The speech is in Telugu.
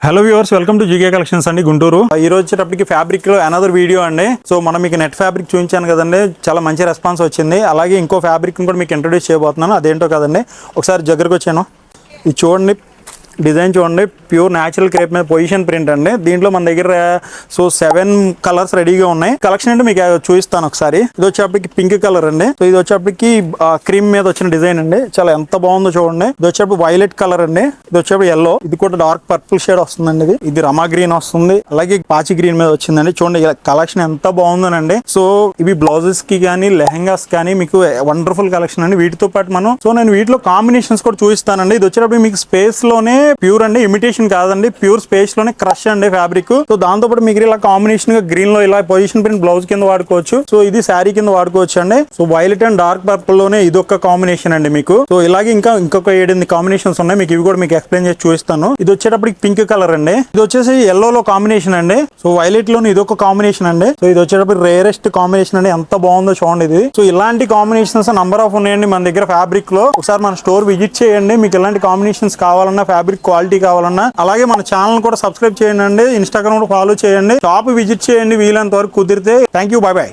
Hello viewers, welcome to GK collections అండి గుంటూరు. ఈ రోజు వచ్చేటప్పటికి ఫ్యాబ్రిక్ లో అనదర్ వీడియో అండి. సో మనం మీకు నెట్ ఫ్యాబ్రిక్ చూపించాను కదండి, చాలా మంచి రెస్పాన్స్ వచ్చింది. అలాగే ఇంకో ఫ్యాబ్రిక్ కూడా మీకు ఇంట్రొడ్యూస్ చేయబోతున్నాను. అదేంటో కదండి, ఒకసారి దగ్గరకు వచ్చాను. ఇది చూడండి, డిజైన్ చూడండి, ప్యూర్ న్యాచురల్ క్రేప్ మీద పొజిషన్ ప్రింట్ అండి. దీంట్లో మన దగ్గర 7 కలర్స్ రెడీగా ఉన్నాయి. కలెక్షన్ అంటే మీకు చూపిస్తాను ఒకసారి. ఇది వచ్చేప్పటికి పింక్ కలర్ అండి. సో ఇది వచ్చేప్పటికి క్రీమ్ మీద వచ్చిన డిజైన్ అండి. చాలా ఎంత బాగుందో చూడండి. ఇది వచ్చేప్పుడు వైలెట్ కలర్ అండి. ఇది వచ్చేప్పుడు ఎల్లో. ఇది కూడా డార్క్ పర్పుల్ షేడ్ వస్తుందండి. ఇది రమా గ్రీన్ వస్తుంది. అలాగే పాచి గ్రీన్ మీద వచ్చిందండి. చూడండి కలెక్షన్ ఎంత బాగుందోనండి. సో ఇవి బ్లౌజెస్ కి కానీ లెహంగాస్ కానీ మీకు వండర్ఫుల్ కలెక్షన్ అండి. వీటితో పాటు నేను వీటిలో కాంబినేషన్స్ కూడా చూపిస్తానండి. ఇది వచ్చేటప్పుడు మీకు స్పేస్ లోనే ప్యూర్ అండి, ఇమిటేషన్ కాదండి, ప్యూర్ స్పేస్ లోనే క్రష్ అండి ఫ్యాబ్రిక్. సో దాంతో పాటు మీకు ఇలా కాంబినేషన్ గా గ్రీన్ లో ఇలా పొజిషన్ ప్రింట్ బ్లౌజ్ కింద వాడుకోవచ్చు. సో ఇది శారీ కింద వాడుకోవచ్చు అండి. So violet and dark purple లోనే ఇది ఒక కాంబినేషన్ అండి మీకు. సో ఇలాగే ఇంకొక 7 కాంబినేషన్స్ ఉన్నాయి. మీకు ఇవి కూడా మీకు ఎక్స్ప్లెయిన్ చేసి చూపిస్తాను. ఇది వచ్చేటప్పటికి పింక్ కలర్ అండి. ఇది వచ్చేసి ఎల్లో లో కాంబినేషన్ అండి. సో వైలెట్ లోని ఇది ఒక కాంబినేషన్ అండి. సో ఇది వచ్చేటప్పుడు రేరెస్ట్ కాంబినేషన్ అండి. ఎంత బాగుందో చూడండి ఇది. సో ఇలాంటి కాంబినేషన్స్ నంబర్ ఆఫ్ ఉన్నాయండి మన దగ్గర ఫ్యాబ్రిక్ లో. ఒకసారి మన స్టోర్ విజిట్ చేయండి. మీకు ఇలాంటి కాంబినేషన్స్ కావాలన్నా, ఫ్యాబ్రిక్ క్వాలిటీ కావాలన్నా. అలాగే మన ఛానల్ కూడా సబ్స్క్రైబ్ చేయండి. ఇన్స్టాగ్రామ్ కూడా ఫాలో చేయండి. షాప్ విజిట్ చేయండి వీలైనంత వరకు కుదిరితే. Thank you, by by.